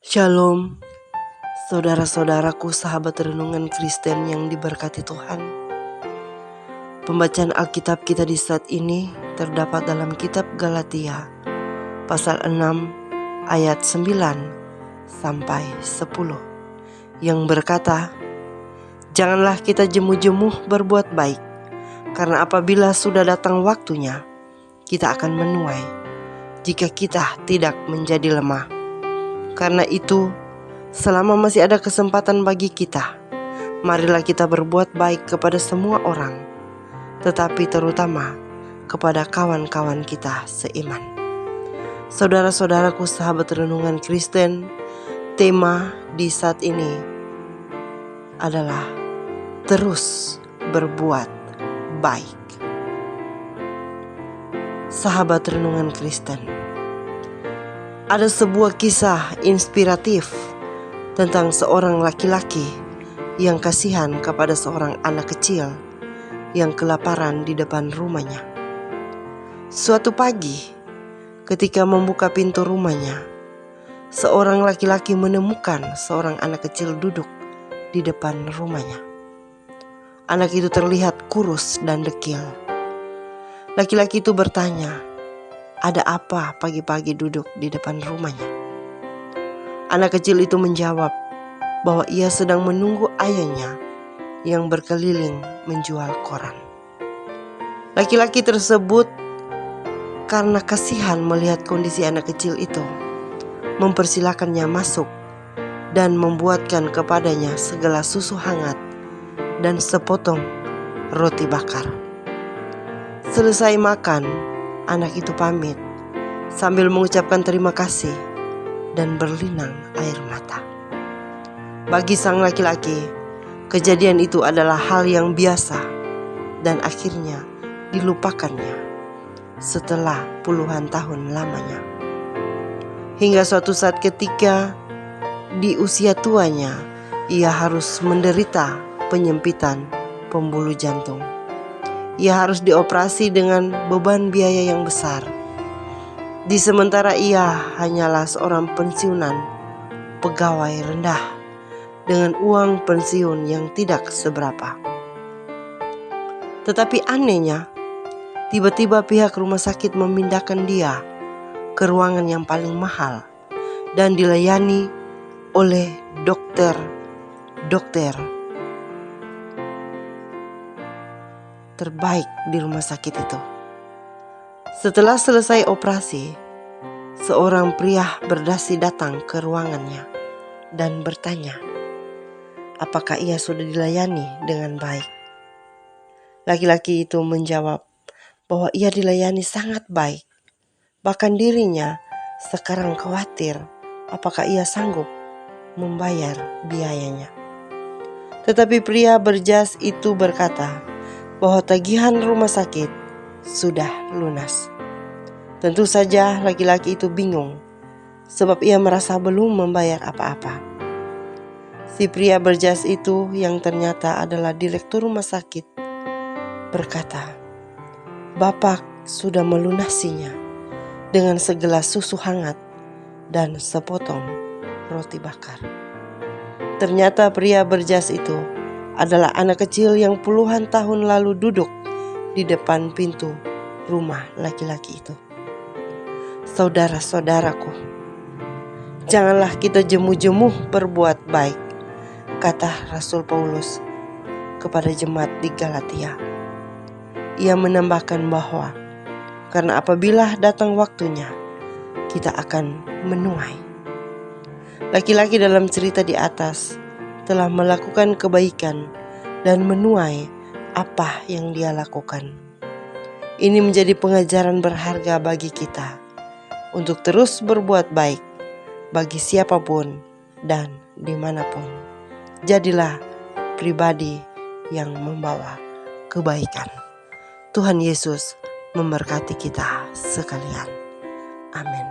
Shalom, saudara-saudaraku, sahabat renungan Kristen yang diberkati Tuhan. Pembacaan Alkitab kita di saat ini terdapat dalam kitab Galatia, pasal 6 ayat 9 sampai 10, yang berkata, "Janganlah kita jemu-jemu berbuat baik, karena apabila sudah datang waktunya, kita akan menuai, jika kita tidak menjadi lemah. Karena itu, selama masih ada kesempatan bagi kita, marilah kita berbuat baik kepada semua orang, tetapi terutama kepada kawan-kawan kita seiman." Saudara-saudaraku, sahabat renungan Kristen, tema di saat ini adalah terus berbuat baik. Sahabat renungan Kristen, ada sebuah kisah inspiratif tentang seorang laki-laki yang kasihan kepada seorang anak kecil yang kelaparan di depan rumahnya. Suatu pagi, ketika membuka pintu rumahnya, seorang laki-laki menemukan seorang anak kecil duduk di depan rumahnya. Anak itu terlihat kurus dan dekil. Laki-laki itu bertanya, "Ada apa pagi-pagi duduk di depan rumahnya?" Anak kecil itu menjawab bahwa ia sedang menunggu ayahnya yang berkeliling menjual koran. Laki-laki tersebut, karena kasihan melihat kondisi anak kecil itu, mempersilakannya masuk dan membuatkan kepadanya segelas susu hangat dan sepotong roti bakar. Selesai makan, anak itu pamit sambil mengucapkan terima kasih dan berlinang air mata. Bagi sang laki-laki, kejadian itu adalah hal yang biasa dan akhirnya dilupakannya setelah puluhan tahun lamanya. Hingga suatu saat ketika di usia tuanya, ia harus menderita penyempitan pembuluh jantung. Ia harus dioperasi dengan beban biaya yang besar. Di sementara ia hanyalah seorang pensiunan pegawai rendah dengan uang pensiun yang tidak seberapa. Tetapi anehnya, tiba-tiba pihak rumah sakit memindahkan dia ke ruangan yang paling mahal dan dilayani oleh dokter terbaik di rumah sakit itu. Setelah selesai operasi, seorang pria berdasi datang ke ruangannya dan bertanya, apakah ia sudah dilayani dengan baik. Laki-laki itu menjawab bahwa ia dilayani sangat baik. Bahkan dirinya sekarang khawatir apakah ia sanggup membayar biayanya. Tetapi pria berjas itu berkata bahwa tagihan rumah sakit sudah lunas. Tentu saja laki-laki itu bingung sebab ia merasa belum membayar apa-apa. Si pria berjas itu, yang ternyata adalah direktur rumah sakit, berkata, "Bapak sudah melunasinya dengan segelas susu hangat dan sepotong roti bakar." Ternyata pria berjas itu adalah anak kecil yang puluhan tahun lalu duduk di depan pintu rumah laki-laki itu. Saudara-saudaraku, janganlah kita jemu-jemu berbuat baik, kata Rasul Paulus kepada jemaat di Galatia. Ia menambahkan bahwa karena apabila datang waktunya, kita akan menuai. Laki-laki dalam cerita di atas telah melakukan kebaikan dan menuai apa yang dia lakukan. Ini menjadi pengajaran berharga bagi kita untuk terus berbuat baik bagi siapapun dan dimanapun. Jadilah pribadi yang membawa kebaikan. Tuhan Yesus memberkati kita sekalian. Amin.